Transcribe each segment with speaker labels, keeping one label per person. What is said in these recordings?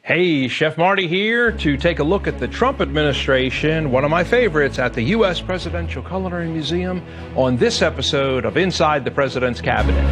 Speaker 1: Hey, Chef Marty here to take a look at the Trump administration, one of my favorites, at the U.S. Presidential Culinary Museum on this episode of Inside the President's Cabinet.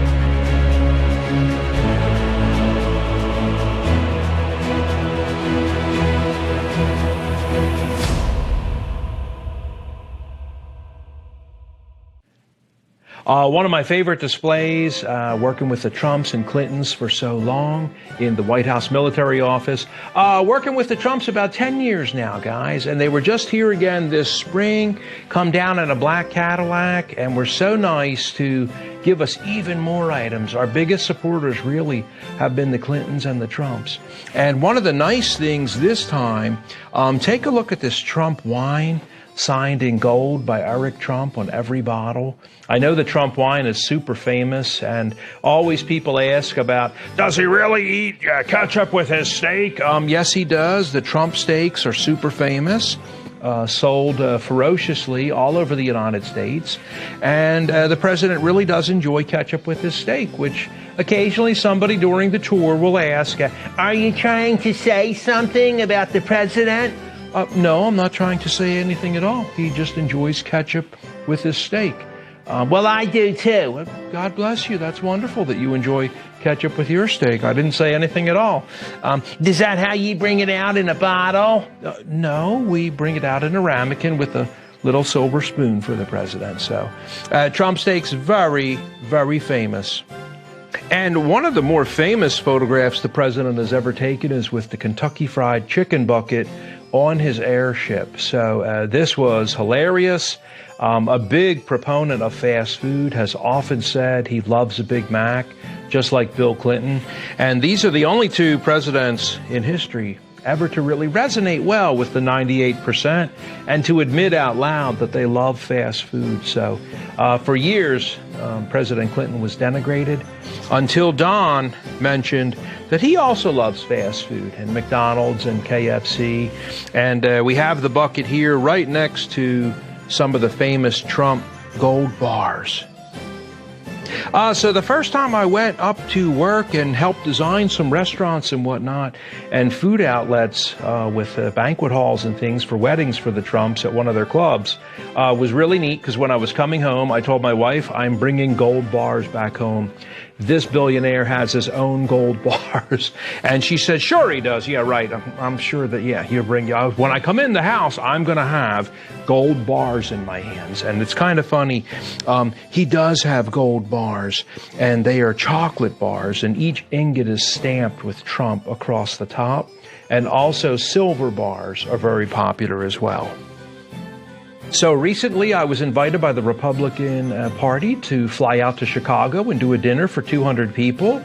Speaker 1: One of my favorite displays, working with the Trumps and Clintons for so long in the White House military office. Working with the Trumps about 10 years now, guys, and they were just here again this spring, come down in a black Cadillac, and were so nice to give us even more items. Our biggest supporters really have been the Clintons and the Trumps. And one of the nice things this time, take a look at this Trump wine, signed in gold by Eric Trump on every bottle. I know the Trump wine is super famous, and always people ask about, does he really eat ketchup with his steak? Yes, he does. The Trump steaks are super famous, sold ferociously all over the United States. And the president really does enjoy ketchup with his steak, which occasionally somebody during the tour will ask, are you trying to say something about the president? No, I'm not trying to say anything at all. He just enjoys ketchup with his steak. Well, I do too. God bless you. That's wonderful that you enjoy ketchup with your steak. I didn't say anything at all. Is that how you bring it out, in a bottle? No, we bring it out in a ramekin with a little silver spoon for the president. So, Trump steak's very, very famous. And one of the more famous photographs the president has ever taken is with the Kentucky Fried Chicken bucket on his airship. So this was hilarious. A big proponent of fast food, has often said he loves a Big Mac, just like Bill Clinton. And these are the only two presidents in history ever to really resonate well with the 98% and to admit out loud that they love fast food. So for years, President Clinton was denigrated until Don mentioned that he also loves fast food and McDonald's and KFC. And we have the bucket here right next to some of the famous Trump gold bars. So the first time I went up to work and helped design some restaurants and whatnot and food outlets with banquet halls and things for weddings for the Trumps at one of their clubs was really neat, because when I was coming home, I told my wife, I'm bringing gold bars back home. This billionaire has his own gold bars. And she said, sure he does. Yeah, right. I'm sure that, yeah, he'll bring you. When I come in the house, I'm going to have gold bars in my hands. And it's kind of funny. He does have gold bars, and they are chocolate bars, and each ingot is stamped with Trump across the top. And also silver bars are very popular as well. So recently I was invited by the Republican Party to fly out to Chicago and do a dinner for 200 people.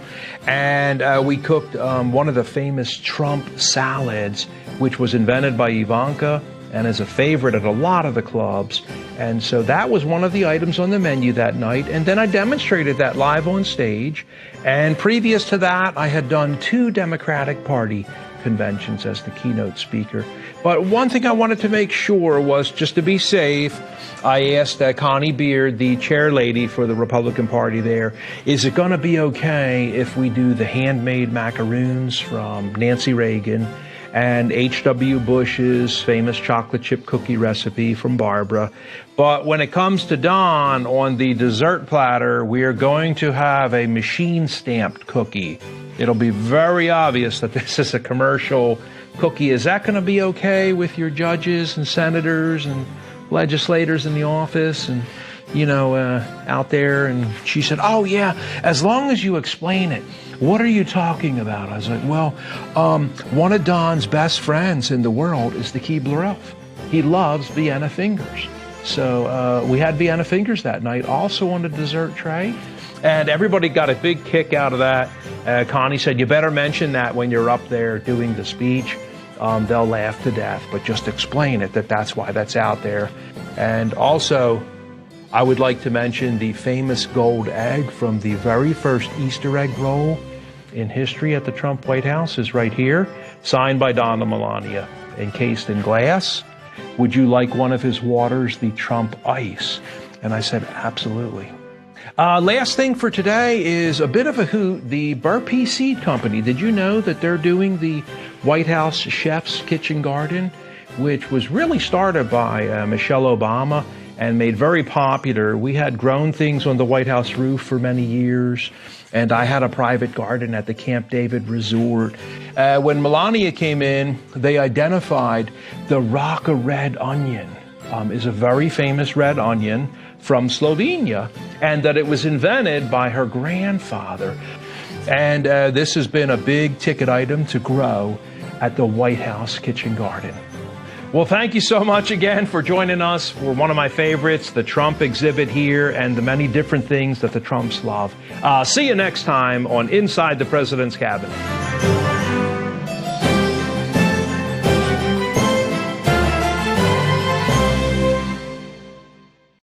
Speaker 1: And we cooked one of the famous Trump salads, which was invented by Ivanka and is a favorite at a lot of the clubs. And so that was one of the items on the menu that night. And then I demonstrated that live on stage. And previous to that, I had done 2 Democratic Party conventions as the keynote speaker. But one thing I wanted to make sure was, just to be safe, I asked Connie Beard, the chair lady for the Republican Party there, is it going to be okay if we do the handmade macaroons from Nancy Reagan and H.W. Bush's famous chocolate chip cookie recipe from Barbara? But when it comes to Don, on the dessert platter, we are going to have a machine-stamped cookie. It'll be very obvious that this is a commercial cookie. Is that going to be okay with your judges and senators and legislators in the office and, out there? And she said, oh, yeah, as long as you explain it. What are you talking about? I was like, well, one of Don's best friends in the world is the Keebler Elf. He loves Vienna fingers. So we had Vienna fingers that night, also on the dessert tray. And everybody got a big kick out of that. Connie said, you better mention that when you're up there doing the speech. They'll laugh to death, but just explain it, that's why that's out there. And also, I would like to mention the famous gold egg from the very first Easter egg roll in history at the Trump White House is right here, signed by Don and Melania, encased in glass. Would you like one of his waters, the Trump Ice? And I said, absolutely. Last thing for today is a bit of a hoot. The Burpee Seed Company. Did you know that they're doing the White House Chef's Kitchen Garden, which was really started by Michelle Obama and made very popular? We had grown things on the White House roof for many years, and I had a private garden at the Camp David Resort. When Melania came in, they identified the Raka red onion is a very famous red onion from Slovenia, and that it was invented by her grandfather. And this has been a big ticket item to grow at the White House Kitchen Garden. Well, thank you so much again for joining us for one of my favorites, the Trump exhibit here, and the many different things that the Trumps love. See you next time on Inside the President's Cabinet.